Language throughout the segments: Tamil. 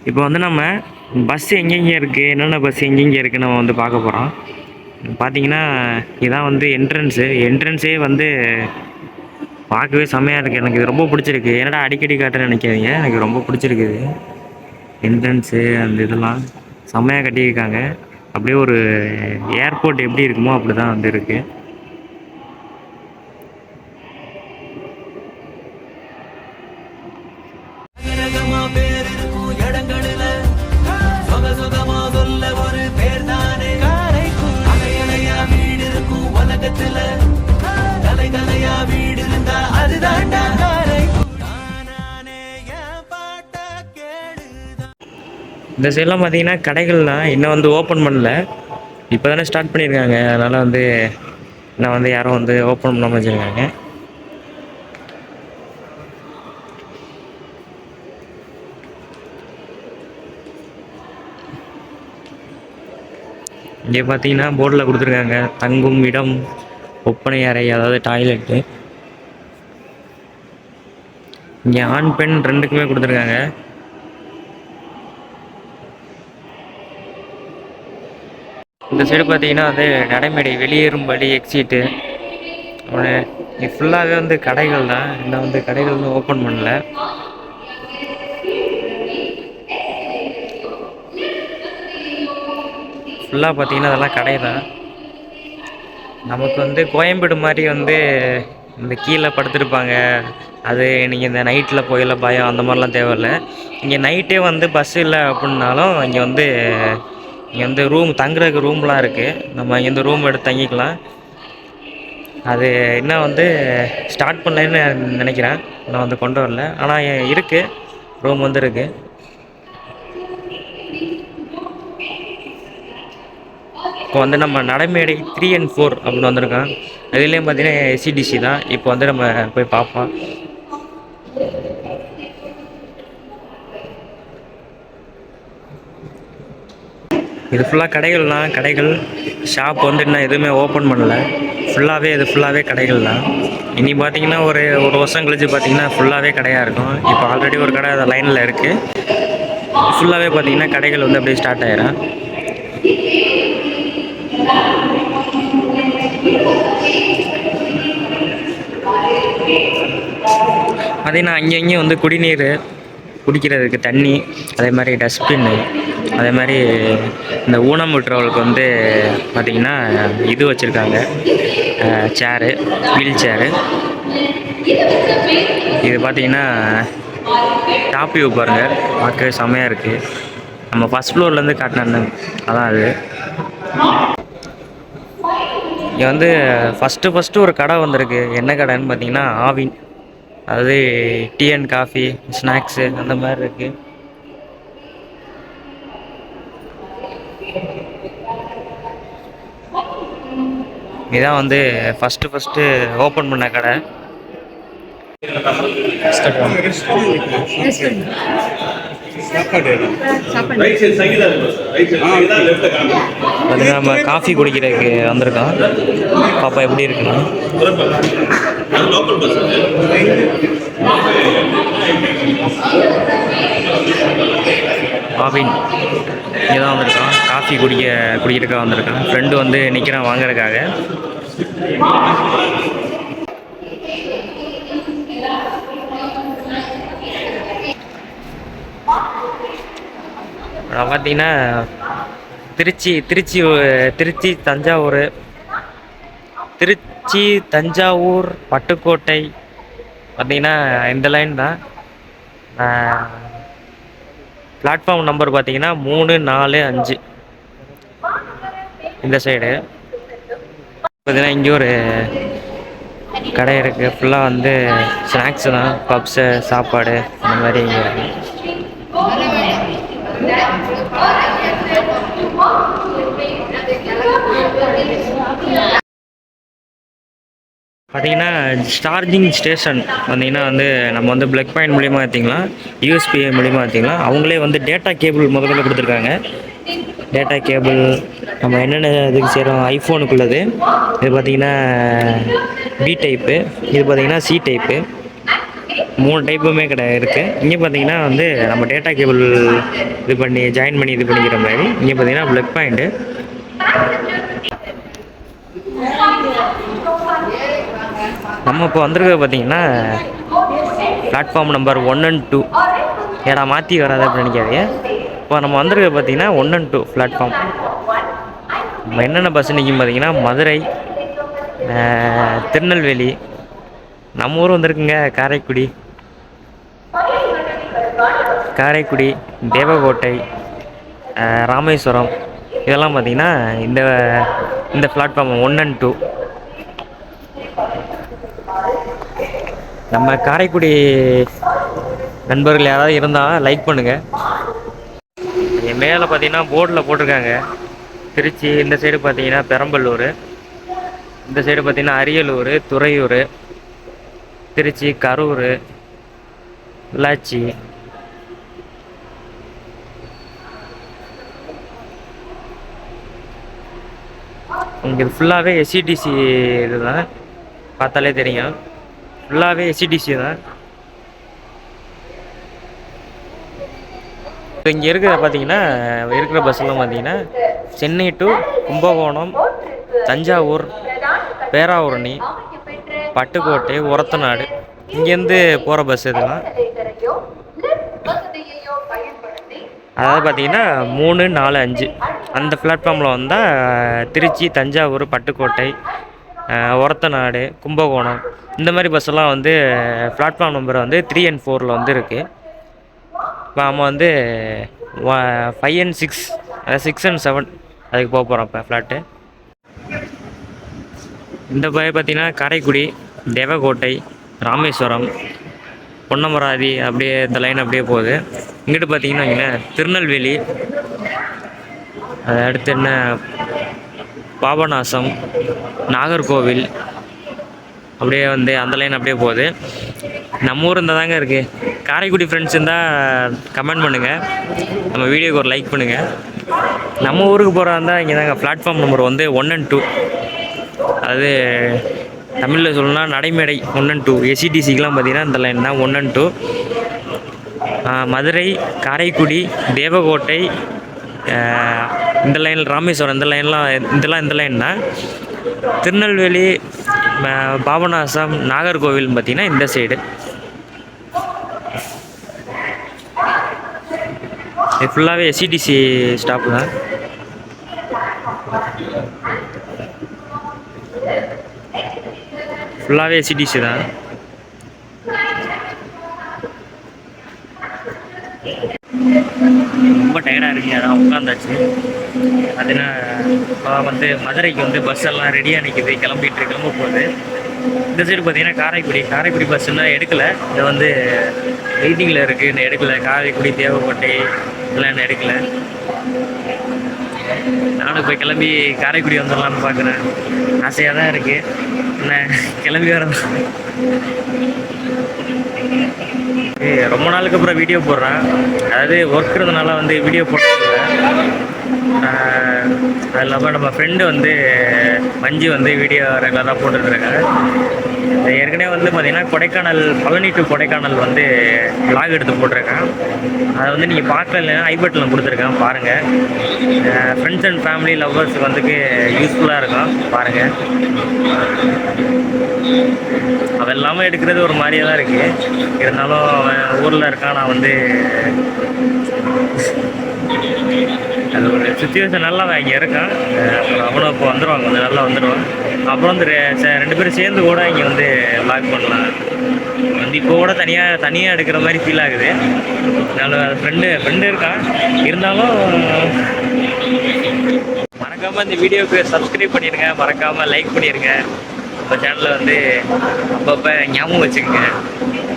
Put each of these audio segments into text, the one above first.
இப்போ வந்து நம்ம பஸ் எங்கெங்கே இருக்குது, என்னென்ன பஸ் எங்கெங்கே இருக்குன்னு நம்ம வந்து பார்க்க போகிறோம். பார்த்தீங்கன்னா இதான் வந்து என்ட்ரன்ஸே வந்து பார்க்கவே செம்மையாக இருக்குது. எனக்கு இது ரொம்ப பிடிச்சிருக்கு. என்னடா அடிக்கடி காட்டுறேன்னு நினைக்காதீங்க, எனக்கு ரொம்ப பிடிச்சிருக்குது. என்ட்ரன்ஸு அந்த இதெல்லாம் செம்மையாக கட்டியிருக்காங்க. அப்படியே ஒரு ஏர்போர்ட் எப்படி இருக்குமோ அப்படி தான் வந்து இருக்குது. இந்த சைட்லாம் பார்த்தீங்கன்னா கடைகள்லாம் இன்னும் வந்து ஓப்பன் பண்ணல. இப்போ தானே ஸ்டார்ட் பண்ணியிருக்காங்க. அதனால் வந்து இன்னும் வந்து யாரும் வந்து ஓப்பன் பண்ணாமல் வச்சுருக்காங்க. இங்கே பார்த்தீங்கன்னா போர்டில் கொடுத்துருக்காங்க தங்கும் இடம், ஒப்பனை அறை, அதாவது டாய்லெட்டு. இங்கே ஆண் பெண் ரெண்டுக்குமே கொடுத்துருக்காங்க. இந்த சைடு பார்த்தீங்கன்னா வந்து நடைமேடை, வெளியேறும் வழி, எக்ஸிட்டு. இது ஃபுல்லாகவே வந்து கடைகள் தான். இன்னும் வந்து கடைகள் வந்து ஓப்பன் பண்ணல. ஃபுல்லாக பார்த்தீங்கன்னா அதெல்லாம் கடை தான். நமக்கு வந்து கோயம்பேடு மாதிரி வந்து இந்த கீழே படுத்துருப்பாங்க, அது நீங்கள் இந்த நைட்டில் போயில பயம் அந்த மாதிரிலாம் தேவையில்லை. இங்கே நைட்டே வந்து பஸ் இல்லை அப்படின்னாலும் இங்கே வந்து ரூம் தங்குறதுக்கு ரூம்லாம் இருக்குது. நம்ம இங்கேருந்து ரூம் எடுத்து தங்கிக்கலாம். அது இன்னும் வந்து ஸ்டார்ட் பண்ணலன்னு நினைக்கிறேன். நான் வந்து கொண்டு வரல, ஆனால் இருக்குது, ரூம் வந்து இருக்குது. இப்போ வந்து நம்ம நடைமேடை 3 and 4 அப்படின்னு வந்திருக்கோம். அதுலேயும் பார்த்தீங்கன்னா எஸ்சிடிசி தான். இப்போ வந்து நம்ம போய் பார்ப்போம். இது ஃபுல்லாக கடைகள் ஷாப் வந்து இன்னும் எதுவுமே ஓப்பன் பண்ணலை. இது ஃபுல்லாகவே கடைகள் தான். இனி பார்த்தீங்கன்னா ஒரு வருஷம் கழிச்சு பார்த்தீங்கன்னா ஃபுல்லாகவே கடையாக இருக்கும். இப்போ ஆல்ரெடி ஒரு கடை அதை லைனில் இருக்குது. ஃபுல்லாகவே பார்த்தீங்கன்னா கடைகள் வந்து அப்படியே ஸ்டார்ட் ஆயிடும். பார்த்தீங்கன்னா அங்கேயும் வந்து குடிநீர் குடிக்கிறதுக்கு தண்ணி, அதே மாதிரி டஸ்ட்பின்னு, அதே மாதிரி இந்த ஊனமுற்றவர்களுக்கு வந்து பார்த்திங்கன்னா இது வச்சுருக்காங்க, சேரு, வீல் சேரு. இது பார்த்திங்கன்னா டாப் வியூ பாருங்கள், பார்க்கவே செம்மையாக இருக்குது. நம்ம ஃபஸ்ட் ஃப்ளோர்லேருந்து காட்டினேன், அதான் அது. இங்கே வந்து ஃபஸ்ட்டு ஒரு கடை வந்திருக்கு. என்ன கடைன்னு பார்த்தீங்கன்னா ஆவின், அதாவது டீ அண்ட் காஃபி, ஸ்நாக்ஸு அந்த மாதிரி இருக்குது. இதுதான் வந்து ஃபஸ்ட்டு ஓப்பன் பண்ண கடை. அது நம்ம காஃபி குடிக்கிறதுக்கு வந்திருக்கோம். பாப்பா எப்படி இருக்குன்னா ஆவின் இதான் வந்திருக்கான். காஃபி குடிக்கிறதுக்காக வந்திருக்கான். ஃப்ரெண்டு வந்து நிற்கிறான் வாங்குறதுக்காக. பார்த்தீங்கன்னா திருச்சி தஞ்சாவூர் பட்டுக்கோட்டை பார்த்தீங்கன்னா இந்த லைன் தான். பிளாட்ஃபார்ம் நம்பர் பார்த்தீங்கன்னா 3, 4, 5 இந்த சைடு. பார்த்தீங்கன்னா இங்கே ஒரு கடை இருக்குது. ஃபுல்லாக வந்து ஸ்நாக்ஸு தான், பப்ஸு, சாப்பாடு அந்த மாதிரி இங்கே இருக்குது. பார்த்தீங்கன்னா சார்ஜிங் ஸ்டேஷன் வந்தீங்கன்னா வந்து நம்ம வந்து ப்ளக் பாயிண்ட் மூலிமா ஏற்றிக்கலாம், யூஎஸ்பி மூலிமா ஏற்றிக்கலாம். அவங்களே வந்து டேட்டா கேபிள் முதல்ல கொடுத்துருக்காங்க. டேட்டா கேபிள் நம்ம என்னென்ன இதுக்கு செய்கிறோம், ஐஃபோனுக்குள்ளது. இது பார்த்திங்கன்னா பி டைப்பு, இது பார்த்திங்கன்னா சி டைப்பு. 3 டைப்புமே இருக்குது. இங்கே பார்த்தீங்கன்னா வந்து நம்ம டேட்டா கேபிள் இது பண்ணி ஜாயின் பண்ணி இது பண்ணிக்கிற மாதிரி. இங்கே பார்த்தீங்கன்னா ப்ளக் பாயிண்ட்டு. நம்ம இப்போ வந்திருக்கிறது பார்த்தீங்கன்னா பிளாட்ஃபார்ம் நம்பர் 1 and 2. ஏடா மாற்றி வராது அப்படின்னு நினைக்காதீங்க. இப்போ நம்ம வந்திருக்கிறது பார்த்தீங்கன்னா 1 and 2 பிளாட்ஃபார்ம். நம்ம என்னென்ன பஸ் நிற்கும் பார்த்தீங்கன்னா மதுரை, திருநெல்வேலி, நம்ம ஊர் வந்திருக்குங்க காரைக்குடி, தேவகோட்டை, ராமேஸ்வரம், இதெல்லாம் பார்த்திங்கன்னா இந்த பிளாட்ஃபார்ம் 1 and 2. நம்ம காரைக்குடி நண்பர்கள் யாராவது இருந்தால் லைக் பண்ணுங்கள். மேலே பார்த்தீங்கன்னா போர்டில் போட்டிருக்காங்க திருச்சி. இந்த சைடு பார்த்தீங்கன்னா பெரம்பலூர், இந்த சைடு பார்த்தீங்கன்னா அரியலூர், துறையூர், திருச்சி, கரூர், பொள்ளாச்சி. இங்கே ஃபுல்லாகவே எஸ்சிடிசி இதுதான், பார்த்தாலே தெரியும். ஃபுல்லாகவே எஸ்சிடிசி தான். இப்போ இங்கே இருக்கிற பார்த்தீங்கன்னா இருக்கிற பஸ்ஸெல்லாம் பார்த்தீங்கன்னா சென்னை டு கும்பகோணம், தஞ்சாவூர், பேராவூரணி, பட்டுக்கோட்டை, ஒரத்தநாடு, இங்கேருந்து போகிற பஸ் இதெல்லாம். அதாவது பார்த்தீங்கன்னா 3, 4, 5 அந்த பிளாட்ஃபார்மில் வந்தால் திருச்சி, தஞ்சாவூர், பட்டுக்கோட்டை, ஒரத்தநாடு, கும்பகோணம், இந்த மாதிரி பஸ்ஸெல்லாம் வந்து பிளாட்ஃபார்ம் நம்பர் வந்து 3 and 4 வந்து இருக்குது. இப்போ நம்ம வந்து 5 and 6, 6 and 7 அதுக்கு போக போகிறோம் இப்போ ஃப்ளாட்டு. இந்த பார்த்தீங்கன்னா காரைக்குடி, தேவகோட்டை, ராமேஸ்வரம், பொன்னமராதி, அப்படியே இந்த லைன் அப்படியே போகுது. இங்கிட்டு பார்த்தீங்கன்னா திருநெல்வேலி, அது அடுத்து என்ன பாபநாசம், நாகர்கோவில், அப்படியே வந்து அந்த லைன் அப்படியே போகுது. நம்ம ஊர் இந்த தாங்க இருக்குது. காரைக்குடி ஃப்ரெண்ட்ஸ் இருந்தால் கமெண்ட் பண்ணுங்கள், நம்ம வீடியோக்கு ஒரு லைக் பண்ணுங்கள். நம்ம ஊருக்கு போகிறா இருந்தால் இங்கே தாங்க பிளாட்ஃபார்ம் நம்பர் வந்து 1 and 2. அது தமிழில் சொல்லணும்னா நடைமேடை 1 and 2. எஸ்சிடிசிக்கெலாம் பார்த்தீங்கன்னா இந்த லைன் தான் 1 and 2. மதுரை, காரைக்குடி, தேவகோட்டை, இந்த லைனில் ராமேஸ்வரம், இந்த லைன் தான். திருநெல்வேலி, பாபநாசம், நாகர்கோவில் பார்த்திங்கன்னா இந்த சைடு. இது ஃபுல்லாகவே எஸ்சிடிசி ஸ்டாப்பு தான். ஃபுல்லாகவே எஸ்சிடிசி தான். ரொம்ப டயர்டாக இருக்குது, அதான் உட்காந்தாச்சு. அதுனா வந்து மதுரைக்கு வந்து பஸ் எல்லாம் ரெடியாக நிற்கிது, கிளம்ப போகுது. இந்த சைடு பார்த்தீங்கன்னா காரைக்குடி பஸ் இன்னும் எடுக்கலை. இதை வந்து வெயிட்டிங்கில் இருக்குது, இன்னும் எடுக்கலை. காரைக்குடி, தேவக்கோட்டை எல்லாம் இன்னும் எடுக்கலை. நானும் இப்போ கிளம்பி காரைக்குடி வந்துடலான்னு பார்க்குறேன். ஆசையாக தான் இருக்குது, என்ன கிளம்பி வரேன். ரொம்ப நாளுக்கு அப்புறம் வீடியோ போடுறேன். அதாவது ஒர்க் இருந்தனால வந்து வீடியோ போடுறதில்ல. அது இல்லாமல் நம்ம ஃப்ரெண்டு வந்து மஞ்சு வந்து வீடியோ ரெகுலராக போட்டுருக்காங்க. ஏற்கனவே வந்து பார்த்திங்கன்னா பழனி டு கொடைக்கானல் வந்து விளாக் எடுத்து போட்டிருக்கேன். அதை வந்து நீங்கள் பார்க்கல, ஐ பட்டனில் கொடுத்துருக்கேன், பாருங்கள். ஃப்ரெண்ட்ஸ் அண்ட் ஃபேமிலி லவ்வர்ஸுக்கு வந்துக்கு யூஸ்ஃபுல்லாக இருக்கும், பாருங்கள். அவன் இல்லாமல் எடுக்கிறது ஒரு மாதிரியாக தான் இருக்குது. இருந்தாலும் அவன் ஊரில் இருக்கான், நான் வந்து அது ஒரு சுச்சுவேஷன் நல்லா அவன் இங்கே இருக்கான். அப்புறம் அவனும் இப்போ வந்துடுவாங்க, கொஞ்சம் நல்லா வந்துடுவான். அப்புறம் வந்து 2 பேரும் சேர்ந்து கூட இங்கே வந்து வ்ளாக் பண்ணலாம். வந்து இப்போ கூட தனியாக எடுக்கிற மாதிரி ஃபீல் ஆகுது. அதனால் ஃப்ரெண்டு இருக்கான். இருந்தாலும் மறக்காமல் இந்த வீடியோவுக்கு சப்ஸ்கிரைப் பண்ணிடுங்க, மறக்காமல் லைக் பண்ணிடுங்க. நம்ம சேனலில் வந்து அப்பப்போ ஞாபகம் வச்சுக்கோங்க.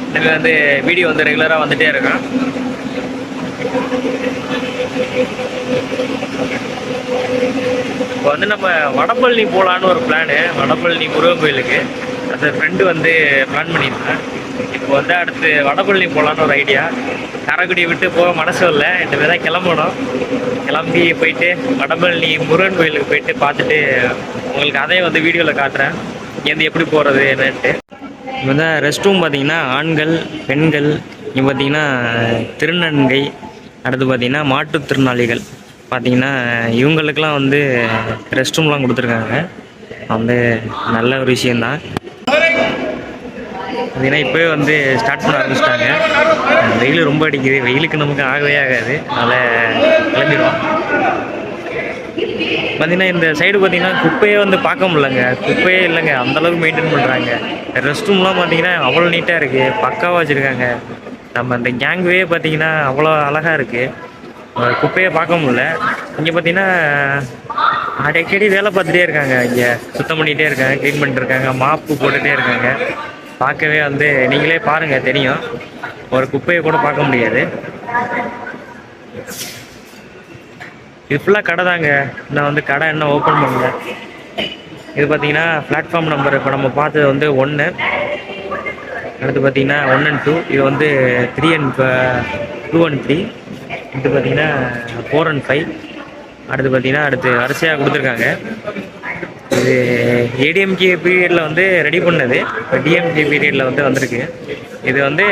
இனிமேல் வந்து வீடியோ வந்து ரெகுலராக வந்துகிட்டே இருக்கும். இப்போ வந்து நம்ம வடபழனி போகலான்னு ஒரு பிளானு, வடபழனி முருகன் கோயிலுக்கு. அந்த ஃப்ரெண்டு வந்து பிளான் பண்ணியிருந்தேன். இப்போ வந்து அடுத்து வடபழனி போகலான்னு ஒரு ஐடியா. காரைக்குடியை விட்டு போக மனசு இல்லை, இனிமேல் தான் கிளம்பணும். கிளம்பி போயிட்டு வடபழனி முருகன் கோயிலுக்கு போயிட்டு பார்த்துட்டு உங்களுக்கு அதையும் வந்து வீடியோவில் காட்டுறேன், இங்கேருந்து எப்படி போகிறது என்னன்ட்டு. வந்து ரெஸ்ட் ரூம் பார்த்தீங்கன்னா ஆண்கள், பெண்கள், இங்கே பார்த்தீங்கன்னா திருநங்கை, அடுத்து பார்த்தீங்கன்னா மாற்றுத்திறனாளிகள் பார்த்தீங்கன்னா இவங்களுக்கெல்லாம் வந்து ரெஸ்ட் ரூம்லாம் கொடுத்துருக்காங்க. வந்து நல்ல ஒரு விஷயந்தான். பார்த்தீங்கன்னா இப்போவே வந்து ஸ்டார்ட் பண்ண ஆரம்பிச்சிட்டாங்க. வெயில் ரொம்ப அடிக்குது, வெயிலுக்கு நமக்கு ஆகவே ஆகாது, அதனால் கிளம்பிடுவோம். பார்த்தீங்கன்னா இந்த சைடு பார்த்தீங்கன்னா குப்பையே வந்து பார்க்க முடியலங்க, குப்பையே இல்லைங்க, அந்தளவுக்கு மெயின்டைன் பண்ணுறாங்க. ரெஸ்ட் ரூம்லாம் பார்த்தீங்கன்னா அவ்வளோ நீட்டாக இருக்குது, பக்காவாக வச்சுருக்காங்க. நம்ம அந்த கேங்வே பார்த்தீங்கன்னா அவ்வளோ அழகாக இருக்குது, குப்பையை பார்க்க முடியல. இங்கே பார்த்தீங்கன்னா அடிக்கடி வேலை பார்த்துட்டே இருக்காங்க, இங்கே சுத்தம் பண்ணிகிட்டே இருக்காங்க, க்ளீன் பண்ணிட்டு இருக்காங்க, மாப்பு போட்டுகிட்டே இருக்காங்க. பார்க்கவே வந்து நீங்களே பாருங்கள் தெரியும், ஒரு குப்பையை கூட பார்க்க முடியாது. இது ஃபுல்லாக கடை தாங்க, நான் வந்து கடை இன்னும் ஓப்பன் பண்ணல. இது பார்த்தீங்கன்னா பிளாட்ஃபார்ம் நம்பர் இப்போ நம்ம பார்த்தது வந்து 1, அடுத்து பார்த்தீங்கன்னா 1 and 2, இது வந்து 3 and 2 and 3, இது பார்த்தீங்கன்னா 4 and 5, அடுத்து பார்த்தீங்கன்னா அடுத்து வரிசையாக கொடுத்துருக்காங்க. இது ஏடிஎம்கே பீரியடில் வந்து ரெடி பண்ணது, இப்போ டிஎம்கே பீரியடில் வந்து வந்திருக்கு. இது வந்து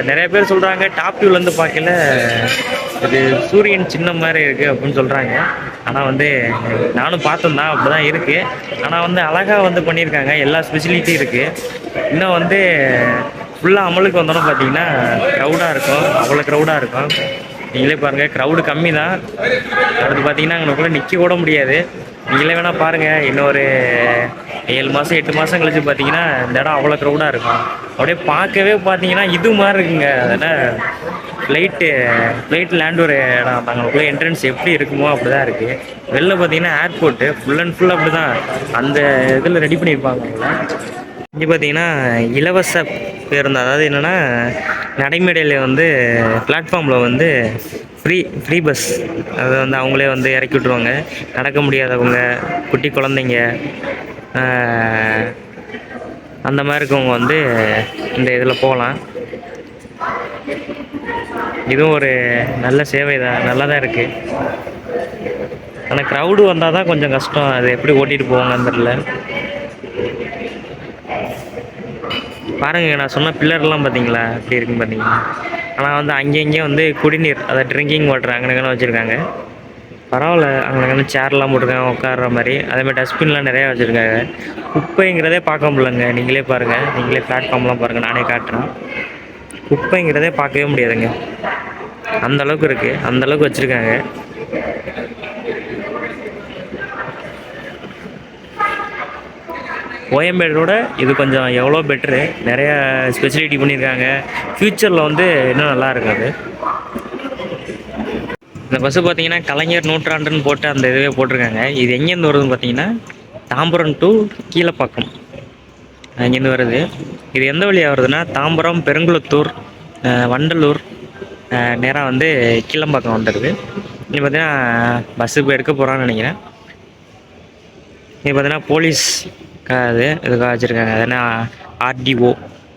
நிறைய பேர் சொல்கிறாங்க டாப் வியூலேருந்து பார்க்கல இது சூரியன் சின்னம் மாதிரி இருக்குது அப்படின்னு சொல்கிறாங்க. ஆனால் வந்து நானும் பார்த்தேன் தான், அப்படி தான் இருக்குது. ஆனால் வந்து அழகாக வந்து பண்ணியிருக்காங்க, எல்லா ஸ்பெசிலிட்டியும் இருக்குது. இன்னும் வந்து ஃபுல்லாக அமலுக்கு வந்தோன்னு பார்த்தீங்கன்னா க்ரௌடாக இருக்கும், அவ்வளோ க்ரௌடாக இருக்கும். நீங்களே பாருங்கள், க்ரௌடு கம்மி தான். அடுத்து பார்த்தீங்கன்னா அங்கனக்குள்ளே நிற்க கூட முடியாது. நீங்களே வேணால் பாருங்கள், இன்னொரு 7 மாதம் 8 மாதம் கழிச்சு பார்த்தீங்கன்னா இந்த இடம் அவ்வளோ க்ரௌடாக இருக்கும். அப்படியே பார்க்கவே பார்த்தீங்கன்னா இது மாதிரி இருக்குங்க. அதனால் ஃப்ளைட் லேண்ட் ஒரு இடம், அங்கனக்குள்ளே என்ட்ரன்ஸ் எப்படி இருக்குமோ அப்படி தான் இருக்குது. வெளில பார்த்தீங்கன்னா ஏர்போர்ட்டு ஃபுல் அண்ட் ஃபுல் அப்படி தான் அந்த இதில் ரெடி பண்ணியிருப்பாங்க. இங்கே பார்த்தீங்கன்னா இலவச பேருந்து, அதாவது என்னென்னா நடைமேடையில் வந்து பிளாட்ஃபார்மில் வந்து ஃப்ரீ பஸ், அதை வந்து அவங்களே வந்து இறக்கி விட்ருவாங்க. நடக்க முடியாதவங்க, குட்டி குழந்தைங்க, அந்த மாதிரி இருக்கவங்க வந்து இந்த இதில் போகலாம். இதுவும் ஒரு நல்ல சேவை தான், நல்லா தான் இருக்குது. ஆனால் க்ரௌடு வந்தால் தான் கொஞ்சம் கஷ்டம், அது எப்படி ஓட்டிகிட்டு போவாங்கன்னு தெரில. பாருங்கள், நான் சொன்ன பில்லர்லாம் பார்த்தீங்களா எப்படி இருக்குன்னு பார்த்தீங்களா. ஆனால் வந்து அங்கேயும் வந்து குடிநீர், அதாவது ட்ரிங்கிங் வாட்டர் அங்கனங்கன்னு வச்சுருக்காங்க. பரவாயில்ல, அங்கனங்கன்னு சேர்லாம் போட்டிருக்காங்க உட்கார்ற மாதிரி. அதேமாதிரி டஸ்ட்பின்லாம் நிறையா வச்சுருக்காங்க. குப்பைங்கிறதே பார்க்க முடியலங்க, நீங்களே பாருங்கள், நீங்களே பிளாட்ஃபார்ம்லாம் பாருங்கள், நானே காட்டுறேன். குப்பைங்கிறதே பார்க்கவே முடியாதுங்க, அந்தளவுக்கு இருக்குது, அந்தளவுக்கு வச்சுருக்காங்க. கோயம்பேடோட இது கொஞ்சம் எவ்வளோ பெட்ரு, நிறையா ஸ்பெசிலிட்டி பண்ணியிருக்காங்க. ஃப்யூச்சரில் வந்து இன்னும் நல்லா இருக்காது. இந்த பஸ்ஸு பார்த்தீங்கன்னா கலைஞர் நூற்றாண்டுன்னு போட்டு அந்த இதுவே போட்டிருக்காங்க. இது எங்கேருந்து வருதுன்னு பார்த்தீங்கன்னா தாம்பரம் டு கீழப்பாக்கம் அங்கேருந்து வருது. இது எந்த வழியாக வருதுன்னா தாம்பரம், பெருங்குளத்தூர், வண்டலூர், நேராக வந்து கீழம்பாக்கம் வந்துடுது. இது பார்த்தீங்கன்னா பஸ்ஸு இப்போ எடுக்க போகிறான்னு நினைக்கிறேன். இது பார்த்தீங்கன்னா போலீஸ் அது இதுக்காக வச்சுருக்காங்க, அது என்ன ஆர்டிஓ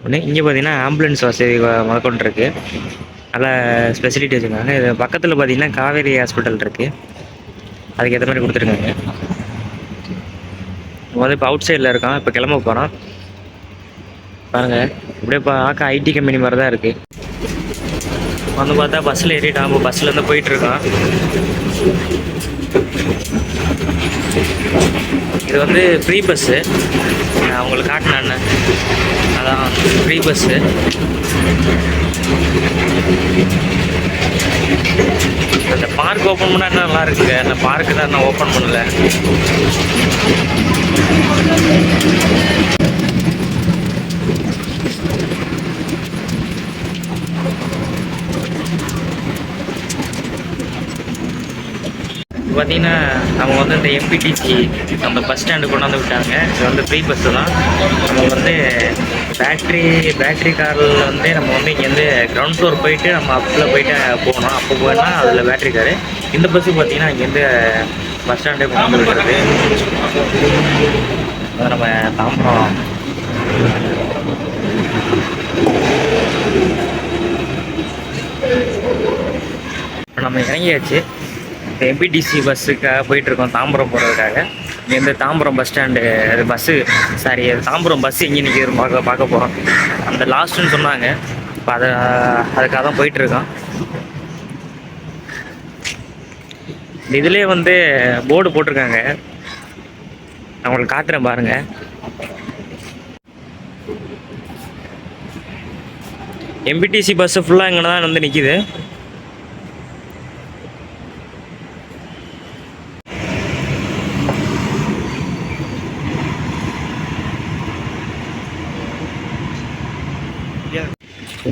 ஒன்று. இங்கே பார்த்தீங்கன்னா ஆம்புலன்ஸ் வசதி முதற்கொண்டு இருக்குது, நல்லா ஸ்பெசிலிட்டி வச்சுருக்காங்க. இது பக்கத்தில் பார்த்தீங்கன்னா காவேரி ஹாஸ்பிட்டல் இருக்குது, அதுக்கு ஏற்ற மாதிரி கொடுத்துருக்காங்க. வந்து இப்போ அவுட் சைடில் இருக்கான், இப்போ கிளம்ப போகிறான் பாருங்கள். இப்படியே பார்க்க ஐடி கம்பெனி மாதிரி தான் இருக்குது. வந்து பார்த்தா பஸ்ஸில் ஏறிட்டான், இப்போ பஸ்ஸில் போயிட்டுருக்கான். இது வந்து ஃப்ரீ பஸ்ஸு, நான் உங்களுக்கு காட்டினேன், அதான் ஃப்ரீ பஸ்ஸு. அந்த பார்க் ஓப்பன் பண்ணால் என்ன நல்லா இருக்குங்க, அந்த பார்க்கு தான் நான் ஓப்பன் பண்ணல. பார்த்தீங்கன்னா அவங்க வந்து இந்த எம்பிடிசி நம்ம பஸ் ஸ்டாண்டு கொண்டாந்து விட்டாங்க. இது வந்து ஃப்ரீ பஸ்ஸு தான். நம்ம வந்து பேட்ரி காரில் வந்து நம்ம வந்து இங்கேருந்து கிரவுண்ட் ஃப்ளோர் போயிட்டு நம்ம அப்பில் போயிட்டு போகணும். அப்போ போனால் அதில் பேட்ரி காரு. இந்த பஸ்ஸு பார்த்தீங்கன்னா இங்கேருந்து பஸ் ஸ்டாண்டே கொண்டாந்து விடுறது. நம்ம தாம்பரம் இப்போ நம்ம இறங்கியாச்சு. எம்பிடிசி பஸ்ஸுக்காக போயிட்டுருக்கோம் தாம்பரம் போகிறதுக்காக. இங்கேருந்து Tambaram bus stand bus sorry Tambaram bus எங்கே நிற்கிது பார்க்க போகிறோம். அந்த லாஸ்ட்டுன்னு சொன்னாங்க. இப்போ அதுக்காக தான் போயிட்டுருக்கோம். இதுலேயே வந்து போர்டு போட்டிருக்காங்க, நான் உங்களுக்கு காட்டுறேன் பாருங்கள். எம்பிடிசி பஸ்ஸு ஃபுல்லாக இங்கே தான் வந்து நிற்கிது.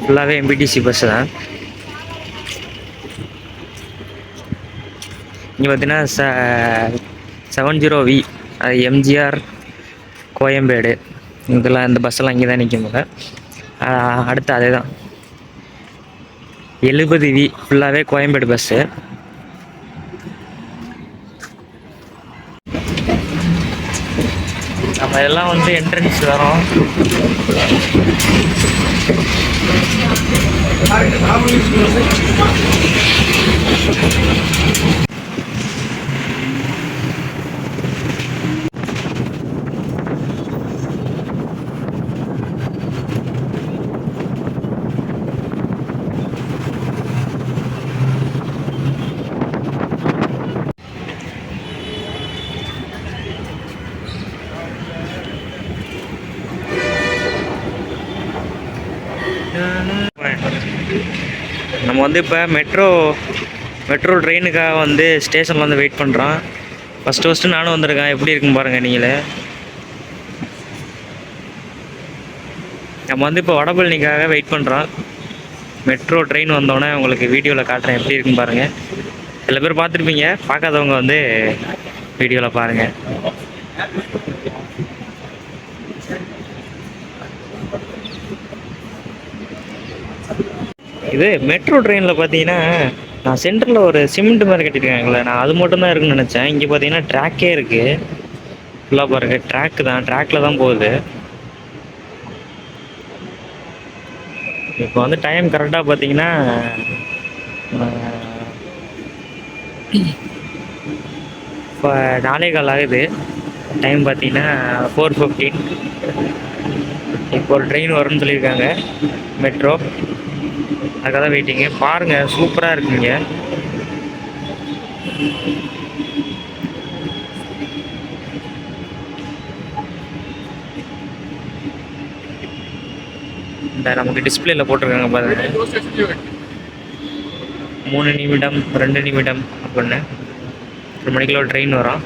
ஃபுல்லாகவே எம்பிடிசி பஸ்ஸு தான். இங்கே பார்த்தீங்கன்னா 70V அது எம்ஜிஆர் கோயம்பேடு இதெல்லாம் இந்த பஸ்ஸெல்லாம் இங்கே தான் நிற்கும் போல. அடுத்து அதே தான் 70V ஃபுல்லாகவே கோயம்பேடு பஸ்ஸு. நம்ம எல்லாம் வந்து என்ட்ரன்ஸ் வரோம். நம்ம வந்து இப்போ மெட்ரோ ட்ரெயினுக்காக வந்து ஸ்டேஷனில் வந்து வெயிட் பண்ணுறோம். ஃபஸ்ட்டு நானும் வந்திருக்கேன். எப்படி இருக்குன்னு பாருங்கள் நீங்களே. நம்ம வந்து இப்போ வடபழனிக்காக வெயிட் பண்ணுறோம். மெட்ரோ ட்ரெயின் வந்தோடனே உங்களுக்கு வீடியோவில் காட்டுறேன் எப்படி இருக்குன்னு பாருங்கள். சில பேர் பார்த்துருப்பீங்க, பார்க்காதவங்க வந்து வீடியோவில் பாருங்கள். இது மெட்ரோ ட்ரெயினில் பார்த்தீங்கன்னா நான் சென்டரில் ஒரு சிமெண்ட் மாதிரி கட்டியிருக்காங்களே, நான் அது மட்டும்தான் இருக்குன்னு நினச்சேன். இங்கே பார்த்தீங்கன்னா ட்ராக்கே இருக்குது. ஃபுல்லாக பாருங்கள், ட்ராக்கில் தான் போகுது. இப்போ வந்து டைம் கரெக்டாக பார்த்தீங்கன்னா இப்போ 4:15 ஆகுது. டைம் பார்த்தீங்கன்னா 4:15. இப்போ ஒரு ட்ரெயின் வரும்னு சொல்லியிருக்காங்க மெட்ரோ, அதுக்காக தான் வெயிட்டிங்க. பாருங்கள், சூப்பராக இருக்குங்க. இந்த நமக்கு டிஸ்பிளேல போட்டிருக்காங்க பாருங்க, 3 நிமிடம் 2 நிமிடம் அப்படின்னு 1 மணிக்குள்ள ட்ரெயின் வரும்.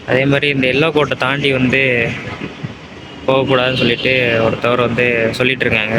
அதே மாதிரி இந்த எல்லோ கோட்டை தாண்டி வந்து போகக்கூடாதுன்னு சொல்லிட்டு ஒருத்தவர் வந்து சொல்லிட்டு இருக்காங்க.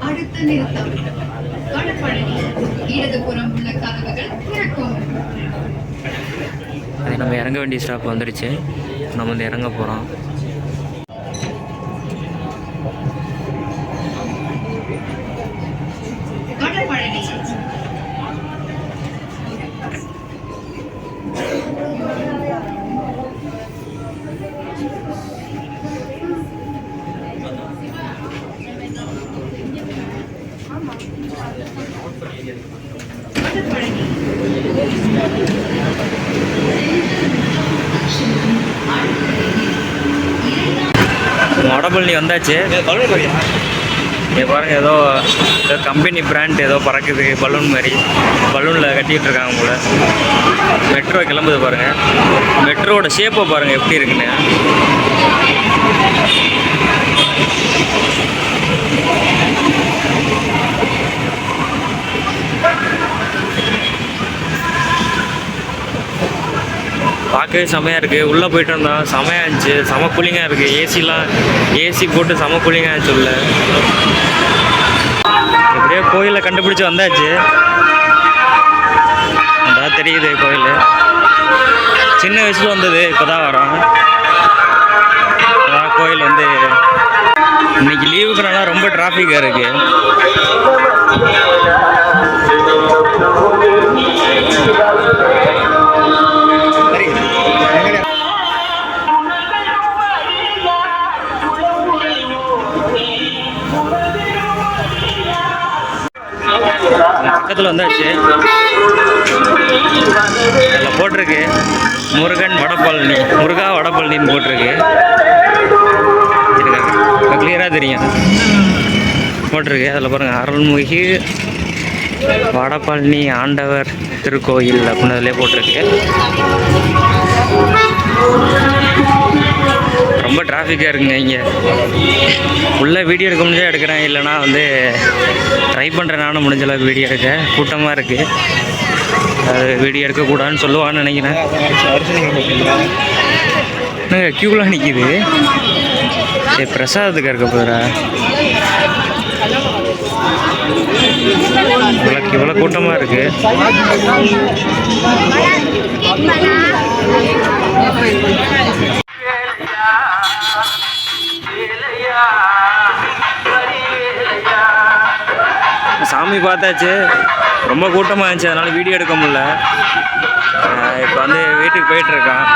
அடுத்த நிறுத்தம் வடபழனி. இடதுபுறம் உள்ள கதவுகள் திறக்கும். அது நம்ம இறங்க வேண்டிய ஸ்டாப் வந்துடுச்சு. நம்ம வந்து இறங்க போகிறோம். வடபழனி வடபழனி வந்தாச்சு. இங்கே பாருங்கள், ஏதோ கம்பெனி பிராண்ட் ஏதோ பறக்குது பலூன் மாதிரி. பலூனில் கட்டிகிட்டு இருக்காங்க போல. மெட்ரோ கிளம்புது பாருங்கள். மெட்ரோவோட ஷேப்பை பாருங்கள் எப்படி இருக்குன்னு. பார்க்கவே செமையாக இருக்குது. உள்ளே போயிட்டு வந்தோம், செமையாக இருந்துச்சு. செம கூலிங்காக இருக்குது. ஏசி போட்டு செம கூலிங்காக இருந்துச்சு உள்ள. எப்படியோ கோயிலை கண்டுபிடிச்சி வந்தாச்சு. அந்த தெரியுது கோயில். சின்ன வயசுல வந்தது, இப்போ தான் வரோம். அதான் கோயில் வந்து இன்னைக்கு லீவுக்குனால ரொம்ப டிராஃபிக்காக இருக்குது. பக்கத்தில் வந்தாச்சு. அதில் போட்டிருக்கு முருகன் வடபழனி, முருகா வடபழனின்னு போட்டிருக்கு. கிளியராக தெரியும் போட்டிருக்கு. அதில் பாருங்கள், அருள்மிகு வடபழனி ஆண்டவர் திருக்கோயில் அப்படின்னு அதிலே போட்டிருக்கு. ரொம்ப டிராஃபிக்காக இருக்குங்க இங்கே. உள்ளே வீடியோ எடுக்க முடிஞ்சால் எடுக்கிறேன், இல்லைனா வந்து ட்ரை பண்ணுறேன் நானும் முடிஞ்ச அளவுக்கு வீடியோ எடுக்க. கூட்டமாக இருக்குது, அது வீடியோ எடுக்கக்கூடாதுன்னு சொல்லுவான்னு நினைக்கிறேன். என்னங்க க்யூலாம் நிற்கிது. சரி, பிரசாதத்துக்கு இருக்க போகிறா இவ்வளோ கூட்டமாக இருக்குது. சாமி பார்த்தாச்சு, ரொம்ப கூட்டமாக இருந்துச்சு, அதனால் வீடியோ எடுக்க முடியல. இப்போ வந்து வீட்டுக்கு போயிட்டுருக்கான்.